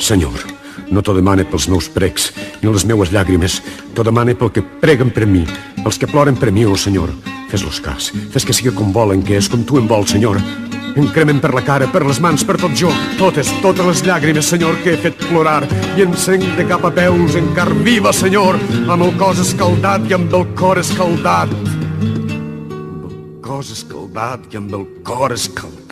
Senyor, no t'ho demane pels meus precs ni les meues llàgrimes, t'ho demane pel que preguen per mi, pels que ploren per mi, oh Senyor. Fes-los cas, fes que sigui com volen, que és com tu em vols, Senyor. Em cremen per la cara, per les mans, per tot jo, totes les llàgrimes, Senyor, que he fet plorar, i encenc de cap a peus en car viva, Senyor, amb el cos escaldat i amb el cor escaldat. Amb el cos escaldat i amb el cor escaldat.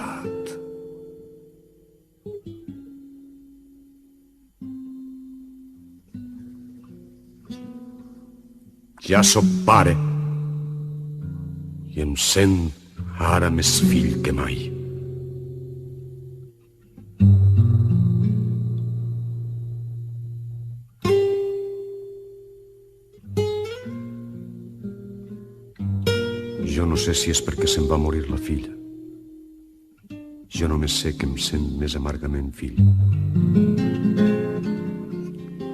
Ja sóc pare i em sent ara més fill que mai. Jo no sé si és perquè se'n va morir la filla. Jo només sé que em sent més amargament fill.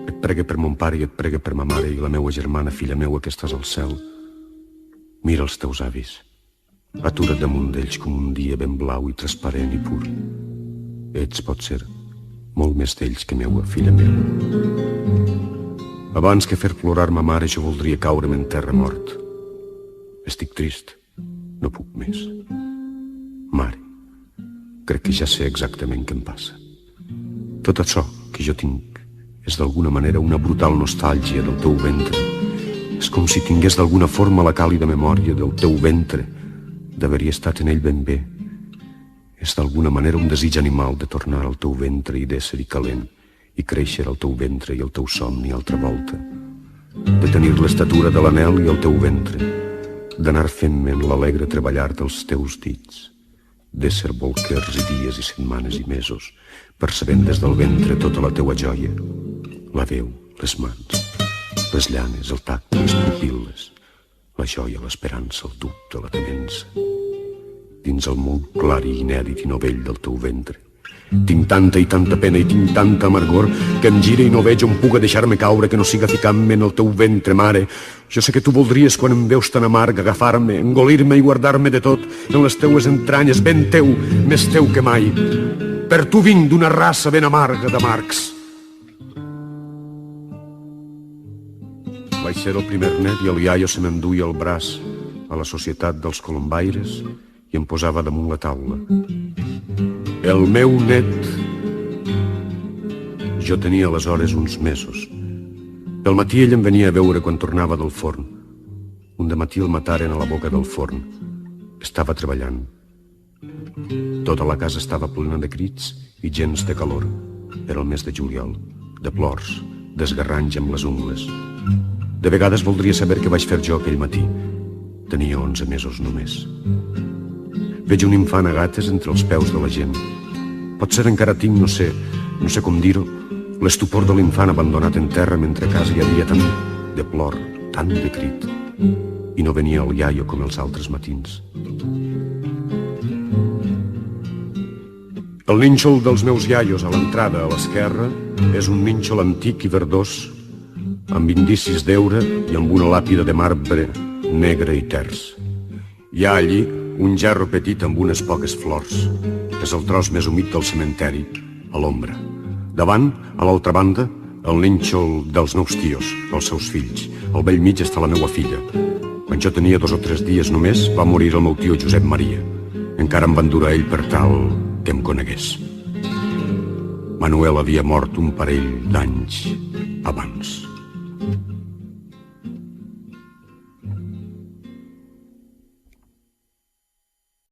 Et pregue per mon pare i et pregue per ma mare i la meua germana, filla meua, que estàs al cel. Mira els teus avis. Atura't damunt d'ells com un dia ben blau i transparent i pur. Ets, pot ser, molt més d'ells que meua, filla meva. Abans que fer plorar ma mare, jo voldria caure'm en terra mort. Estic trist, no puc més. Mare, crec que ja sé exactament què em passa. Tot això que jo tinc és d'alguna manera una brutal nostàlgia del teu ventre. És com si tingués d'alguna forma la càlida memòria del teu ventre, d'haver-hi estat en ell ben bé. És d'alguna manera un desig animal de tornar al teu ventre i d'ésser-hi calent, i créixer al teu ventre i al teu somni altra volta. De tenir l'estatura de l'anel i el teu ventre, d'anar fent-me en l'alegre treballar dels teus dits, d'ésser bolquers i dies i setmanes i mesos, percebent des del ventre tota la teua joia, la veu, les mans, les llanes, el tacte, les pupil·les, la joia, l'esperança, el dubte, la temença. Dins el món clar i inèdit i novell del teu ventre, tinc tanta i tanta pena i tinc tanta amargor que em gira i no veig on puga deixar-me caure que no siga ficant-me en el teu ventre, mare. Jo sé que tu voldries, quan em veus tan amarg, agafar-me, engolir-me i guardar-me de tot en les teues entranyes, ben teu, més teu que mai. Per tu vinc d'una raça ben amarga d'amargs. Vaig ser el primer net i el iaio se m'enduia el braç a la societat dels colombaires i em posava damunt la taula. El meu net... Jo tenia aleshores uns mesos. Pel matí ell em venia a veure quan tornava del forn. Un dematí el mataren a la boca del forn. Estava treballant. Tota la casa estava plena de crits i gens de calor. Era el mes de juliol, de plors, d'esgarranys amb les ungles. De vegades voldria saber què vaig fer jo aquell matí. Tenia 11 mesos només. Veig un infant a gates entre els peus de la gent. Potser encara tinc, no sé com dir-ho, l'estupor de l'infant abandonat en terra mentre a casa hi havia tant de plor, tant de crit. I no venia el iaio com els altres matins. El nínxol dels meus iaios a l'entrada a l'esquerra és un nínxol antic i verdós, amb indicis d'heura i amb una làpida de marbre negre i ters. Hi ha allí un gerro petit amb unes poques flors. És el tros més humit del cementeri, a l'ombra. Davant, a l'altra banda, el nínxol dels meus tios, els seus fills. Al bell mig està la meua filla. Quan jo tenia 2 o 3 dies només, va morir el meu tio Josep Maria. Encara em van dur a ell per tal que em conegués. Manuel havia mort un parell d'anys abans.